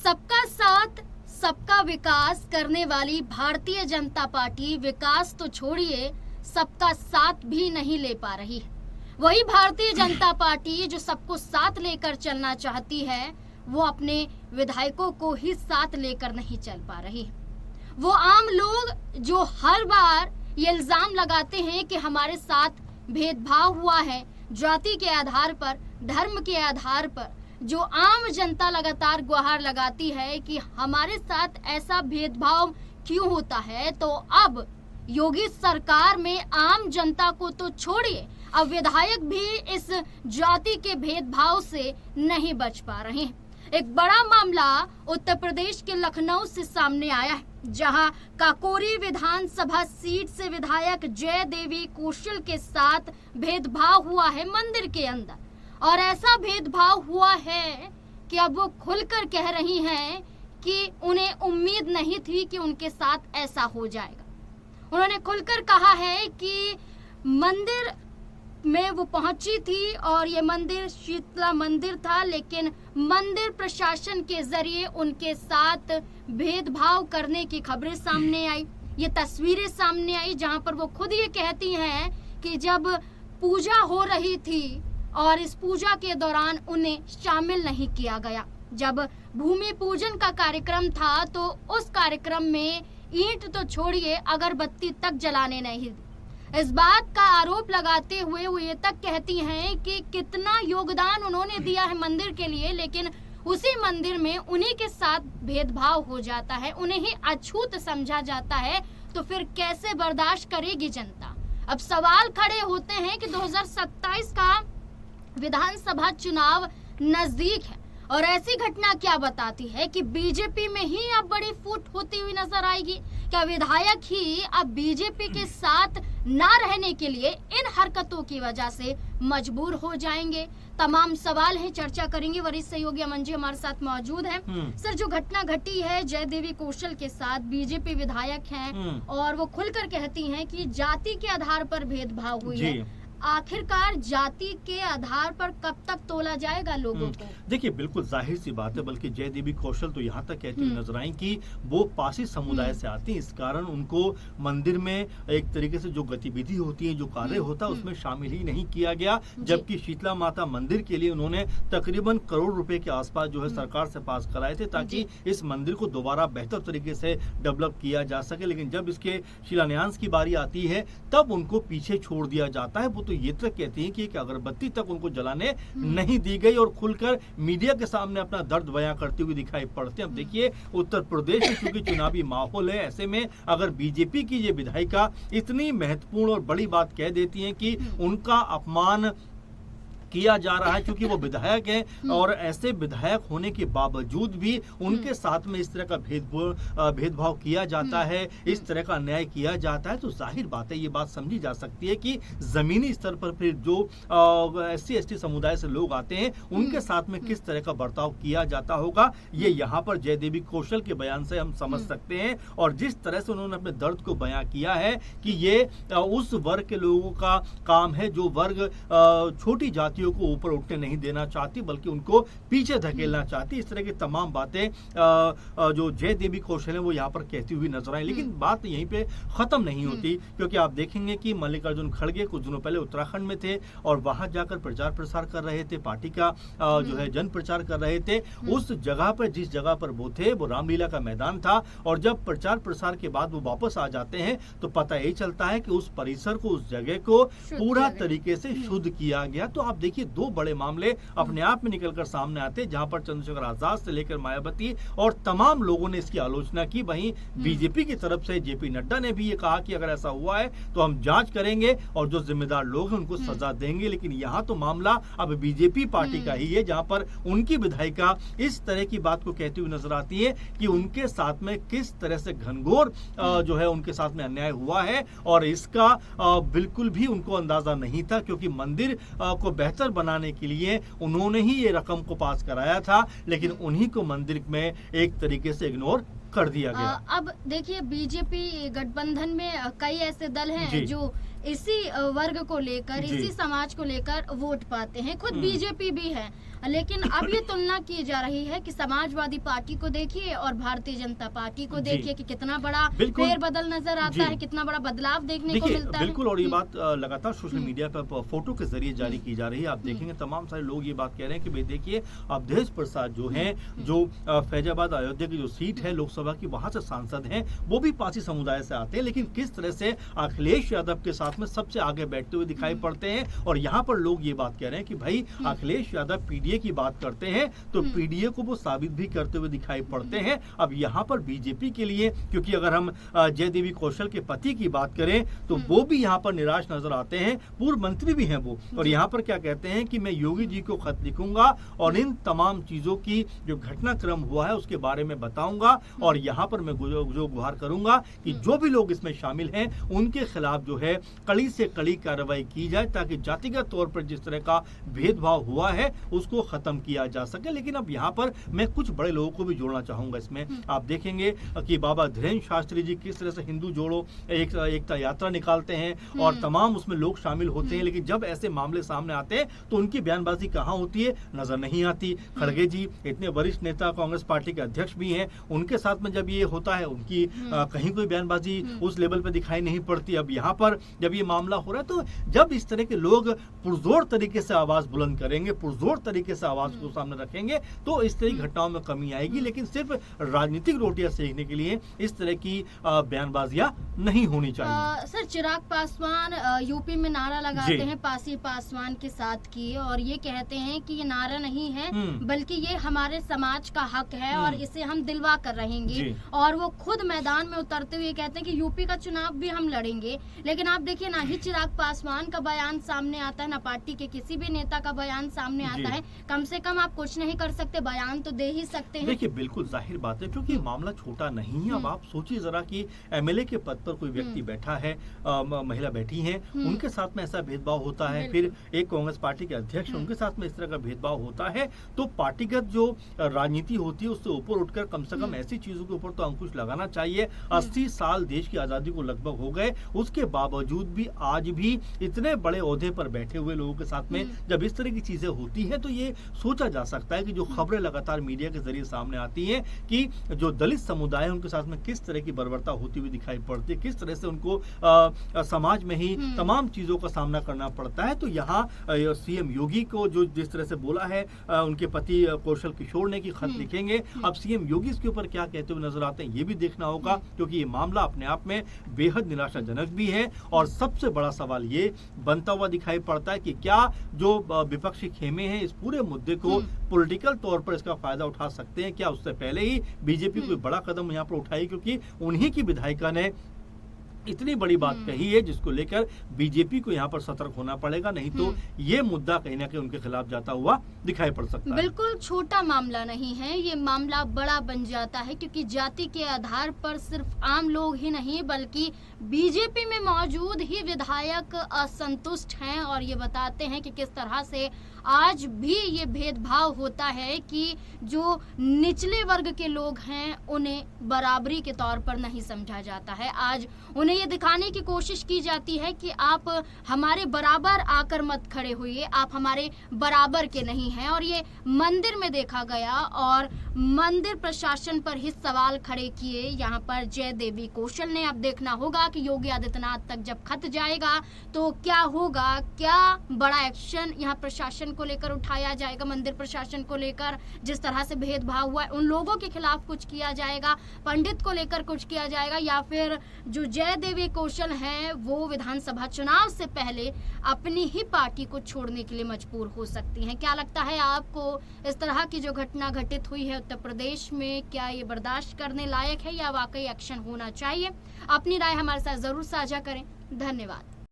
सबका साथ सबका विकास करने वाली भारतीय जनता पार्टी विकास तो छोड़िए सबका साथ भी नहीं ले पा रही है। वही भारतीय जनता पार्टी जो सबको साथ लेकर चलना चाहती है वो अपने विधायकों को ही साथ लेकर नहीं चल पा रही है। वो आम लोग जो हर बार ये इल्जाम लगाते हैं कि हमारे साथ भेदभाव हुआ है जाति के आधार पर, धर्म के आधार पर, जो आम जनता लगातार गुहार लगाती है कि हमारे साथ ऐसा भेदभाव क्यों होता है, तो अब योगी सरकार में आम जनता को तो छोड़िए, अब विधायक भी इस जाति के भेदभाव से नहीं बच पा रहे हैं। एक बड़ा मामला उत्तर प्रदेश के लखनऊ से सामने आया है, जहां काकोरी विधानसभा सीट से विधायक जय देवी कौशल के साथ भेदभाव हुआ है मंदिर के अंदर। और ऐसा भेदभाव हुआ है कि अब वो खुलकर कह रही हैं कि उन्हें उम्मीद नहीं थी कि उनके साथ ऐसा हो जाएगा। उन्होंने खुलकर कहा है कि मंदिर में वो पहुंची थी और ये मंदिर शीतला मंदिर था, लेकिन मंदिर प्रशासन के जरिए उनके साथ भेदभाव करने की खबरें सामने आई, ये तस्वीरें सामने आई, जहां पर वो खुद ये कहती हैं कि जब पूजा हो रही थी और इस पूजा के दौरान उन्हें शामिल नहीं किया गया। जब भूमि पूजन का कार्यक्रम था तो उस कार्यक्रम में ईंट तो छोड़िए अगरबत्ती तक जलाने नहीं दी। इस बात का आरोप लगाते हुए वो ये तक कहती हैं कि कितना योगदान उन्होंने दिया है मंदिर के लिए, लेकिन उसी मंदिर में उन्हीं के साथ भेदभाव हो जाता है, उन्हें ही अछूत समझा जाता है, तो फिर कैसे बर्दाश्त करेगी जनता। अब सवाल खड़े होते हैं कि 2027 का विधानसभा चुनाव नजदीक है और ऐसी घटना क्या बताती है कि बीजेपी में ही अब बड़ी फूट होती हुई नजर आएगी। क्या विधायक ही अब बीजेपी के साथ ना रहने के लिए इन हरकतों की वजह से मजबूर हो जाएंगे? तमाम सवाल हैं, चर्चा करेंगे। वरिष्ठ सहयोगी अमन जी हमारे साथ मौजूद हैं। सर, जो घटना घटी है जय देवी कौशल के साथ, बीजेपी विधायक हैं और वो खुलकर कहती हैं कि जाति के आधार पर भेदभाव हुई है। आखिरकार जाति के आधार पर कब तक तोला जाएगा लोगों को? देखिए, बिल्कुल जाहिर सी बात है, बल्कि जय देवी कौशल तो यहाँ तक कहती हुई नजर आई कि वो पासी समुदाय से आती हैं, इस कारण उनको मंदिर में एक तरीके से जो गतिविधि होती है, जो कार्य होता है, उसमें शामिल ही नहीं किया गया। जबकि शीतला माता मंदिर के लिए उन्होंने तकरीबन करोड़ रुपए के आसपास जो है सरकार से पास कराए थे, ताकि इस मंदिर को दोबारा बेहतर तरीके से डेवलप किया जा सके। लेकिन जब इसके शिलान्यास की बारी आती है तब उनको पीछे छोड़ दिया जाता है। वो तो ये तक कहती हैं कि अगरबत्ती तक उनको जलाने नहीं दी गई और खुलकर मीडिया के सामने अपना दर्द बयां करते हुए दिखाई पड़ते हैं। अब देखिए, उत्तर प्रदेश में चूंकि चुनावी माहौल है, ऐसे में अगर बीजेपी की ये विधायिका इतनी महत्वपूर्ण और बड़ी बात कह देती हैं कि उनका अपमान किया जा रहा है, क्योंकि वो विधायक हैं और ऐसे विधायक होने के बावजूद भी उनके साथ में इस तरह का भेदभाव किया जाता है, इस तरह का अन्याय किया जाता है, तो जाहिर बात है ये बात समझी जा सकती है कि जमीनी स्तर पर फिर जो SC/ST समुदाय से लोग आते हैं उनके साथ में किस तरह का बर्ताव किया जाता होगा। ये यहाँ पर जय देवी कौशल के बयान से हम समझ सकते हैं। और जिस तरह से उन्होंने अपने दर्द को बयां किया है कि ये उस वर्ग के लोगों का काम है जो वर्ग छोटी जातियों को ऊपर उठने नहीं देना चाहती, बल्कि उनको पीछे धकेलना चाहती। इस तरह की तमाम बातें जो जय देवी कौशल है वो यहाँ पर कहती हुई नजर आई। लेकिन बात यहीं पे खत्म नहीं होती, क्योंकि आप देखेंगे कि मल्लिकार्जुन खड़गे कुछ दिनों पहले उत्तराखंड में थे और वहां जाकर प्रचार प्रसार कर रहे थे, पार्टी का जो है जन प्रचार कर रहे थे। उस जगह पर, जिस जगह पर वो थे, वो रामलीला का मैदान था। और जब प्रचार प्रसार के बाद वो वापस आ जाते हैं तो पता यही चलता है कि उस परिसर को, उस जगह को पूरा तरीके से शुद्ध किया गया। तो आप देखिए, दो बड़े मामले अपने आप में निकलकर सामने आते हैं, जहां पर चंद्रशेखर आजाद से लेकर मायावती और तमाम लोगों ने इसकी आलोचना की। वहीं बीजेपी की तरफ से जेपी नड्डा ने भी ये कहा कि अगर ऐसा हुआ है तो हम जांच करेंगे और जो जिम्मेदार लोग हैं उनको सजा देंगे। लेकिन यहाँ तो मामला अब बीजेपी पार्टी का ही है, जहां पर उनकी विधायिका इस तरह की बात को कहती हुई नजर आती है कि उनके साथ में किस तरह से घनघोर जो है उनके साथ में अन्याय हुआ है। और इसका बिल्कुल भी उनको अंदाजा नहीं था, क्योंकि मंदिर को बेहतर बनाने के लिए उन्होंने ही ये रकम को पास कराया था, लेकिन उन्हीं को मंदिर में एक तरीके से इग्नोर कर दिया गया। अब देखिए बीजेपी गठबंधन में कई ऐसे दल जी। हैं जो इसी वर्ग को लेकर, जी। इसी समाज को लेकर वोट पाते हैं। खुद बीजेपी भी है, लेकिन अब ये तुलना की जा रही है कि समाजवादी पार्टी को देखिए और भारतीय जनता पार्टी को जी। देखिए कि कितना बड़ा बिल्कुल। फेरबदल नजर आता जी। है, कितना बड़ा बदलाव देखने को देखिए मिलता है। बिल्कुल, और ये बात लगातार सोशल मीडिया पर फोटो के जरिए जारी हम्म। की जा रही है। आप देखेंगे तमाम सारे लोग ये बात कह रहे हैं कि भाई देखिए अवधेश प्रसाद जो हैं, जो फैजाबाद अयोध्या की जो सीट है लोकसभा की, वहां से सांसद हैं, वो भी पासी समुदाय से आते हैं, लेकिन किस तरह से अखिलेश यादव के साथ में सबसे आगे बैठते हुए दिखाई पड़ते हैं। और यहाँ पर लोग ये बात कह रहे हैं कि भाई अखिलेश यादव पीडीए की बात करते हैं तो पीडीए को वो साबित भी करते हुए दिखाई पड़ते हैं। अब यहाँ पर बीजेपी के लिए, क्योंकि अगर हम जय देवी कौशल के पति की बात करें तो वो भी यहाँ पर निराश नजर आते हैं। पूर्व मंत्री भी हैं वो, और यहाँ पर क्या कहते हैं कि मैं योगी जी को खत लिखूंगा और इन तमाम चीजों की जो घटनाक्रम हुआ है उसके बारे में बताऊंगा, और यहाँ पर मैं जो गुहार करूंगा कि जो भी लोग इसमें शामिल हैं उनके खिलाफ जो है कड़ी से कड़ी कार्रवाई की जाए, ताकि जातिगत तौर पर जिस तरह का भेदभाव हुआ है उसको खत्म किया जा सके। लेकिन अब यहाँ पर मैं कुछ बड़े लोगों को भी जोड़ना चाहूंगा इसमें। आप देखेंगे कि बाबा धीरेन्द्र शास्त्री जी किस तरह से हिंदू जोड़ो एकता यात्रा निकालते हैं और तमाम उसमें लोग शामिल होते हैं, लेकिन जब ऐसे मामले सामने आते हैं तो उनकी बयानबाजी कहाँ होती है, नजर नहीं आती। खड़गे जी इतने वरिष्ठ नेता, कांग्रेस पार्टी के अध्यक्ष भी हैं, उनके साथ में जब ये होता है उनकी कहीं कोई बयानबाजी उस लेवल पे दिखाई नहीं पड़ती। अब यहाँ पर जब ये मामला हो रहा है तो जब इस तरह के लोग पुरजोर तरीके से आवाज बुलंद करेंगे, पुरजोर तरीके से आवाज को सामने रखेंगे तो इस तरह की घटनाओं में कमी आएगी। लेकिन सिर्फ राजनीतिक रोटियां सेकने के लिए इस तरह की बयानबाजियां नहीं होनी चाहिए। सर, चिराग पासवान यूपी में नारा लगाते हैं पासी पासवान के साथ की, और ये कहते हैं कि ये नारा नहीं है बल्कि ये हमारे समाज का हक है और इसे हम दिलवा कर रहेंगे। और वो खुद मैदान में उतरते हुए कहते हैं कि यूपी का चुनाव भी हम लड़ेंगे। लेकिन आप देखिए ना ही चिराग पासवान का बयान सामने आता है, ना पार्टी के किसी भी नेता का बयान सामने आता है। कम से कम आप कुछ नहीं कर सकते, बयान तो दे ही सकते हैं। देखिए बिल्कुल जाहिर बात है, क्योंकि मामला छोटा नहीं है। अब आप सोचिए जरा कि एमएलए के पद पर कोई व्यक्ति बैठा है, महिला बैठी है, उनके साथ में ऐसा भेदभाव होता है, फिर एक कांग्रेस पार्टी के अध्यक्ष उनके साथ में इस तरह का भेदभाव होता है, तो पार्टीगत जो राजनीति होती है उससे ऊपर उठकर कम से कम ऐसी चीजों के ऊपर तो अंकुश लगाना चाहिए। 80 साल देश की आजादी को लगभग हो गए, उसके बावजूद भी आज भी इतने बड़े ओहदे पर बैठे हुए लोगों के साथ में जब इस तरह की चीजें होती है तो ये सोचा जा सकता है कि जो खबरें लगातार मीडिया के जरिए सामने आती हैं कि जो दलित समुदाय है उनके साथ में किस तरह की बर्बरता होती हुई दिखाई पड़ती है, किस तरह से उनको समाज में ही तमाम चीजों का सामना करना पड़ता है। तो यहाँ सीएम योगी को जो जिस तरह से बोला है उनके पति कौशल किशोर ने कि खत लिखेंगे, अब सीएम योगी इसके ऊपर क्या कहते हुए नजर आते हैं ये भी देखना होगा, क्योंकि ये मामला अपने आप में बेहद निराशाजनक भी है। और सबसे बड़ा सवाल ये बनता हुआ दिखाई पड़ता है कि क्या जो विपक्षी खेमे हैं इस पूरे मुद्दे को पॉलिटिकल तौर पर इसका फायदा उठा सकते हैं, क्या उससे पहले ही बीजेपी कोई बड़ा कदम यहाँ पर उठाई, क्योंकि उन्हीं की विधायिका ने इतनी बड़ी बात कही है जिसको लेकर बीजेपी को यहाँ पर सतर्क होना पड़ेगा, नहीं तो ये मुद्दा कहीं ना कहीं उनके खिलाफ जाता हुआ दिखाई पड़ सकता है। बिल्कुल छोटा मामला नहीं है, ये मामला बड़ा बन जाता है, क्योंकि जाति के आधार पर सिर्फ आम लोग ही नहीं बल्कि बीजेपी में मौजूद ही विधायक असंतुष्ट हैं और ये बताते हैं कि किस तरह से आज भी ये भेदभाव होता है कि जो निचले वर्ग के लोग हैं उन्हें बराबरी के तौर पर नहीं समझा जाता है। आज उन्हें ये दिखाने की कोशिश की जाती है कि आप हमारे बराबर आकर मत खड़े होइए, आप हमारे बराबर के नहीं हैं। और ये मंदिर में देखा गया और मंदिर प्रशासन पर ही सवाल खड़े किए यहाँ पर जय देवी कौशल ने। अब देखना होगा कि योगी आदित्यनाथ तक जब खत जाएगा तो क्या होगा, क्या बड़ा एक्शन यहाँ प्रशासन को लेकर उठाया जाएगा, मंदिर प्रशासन को लेकर जिस तरह से भेदभाव हुआ है उन लोगों के खिलाफ कुछ किया जाएगा, पंडित को लेकर कुछ किया जाएगा, या फिर जो जय देवी कौशल हैं वो विधानसभा चुनाव से पहले अपनी ही पार्टी को छोड़ने के लिए मजबूर हो सकती हैं। क्या लगता है आपको, इस तरह की जो घटना घटित हुई है उत्तर प्रदेश में, क्या ये बर्दाश्त करने लायक है या वाकई एक्शन होना चाहिए? अपनी राय हमारे साथ जरूर साझा करें। धन्यवाद।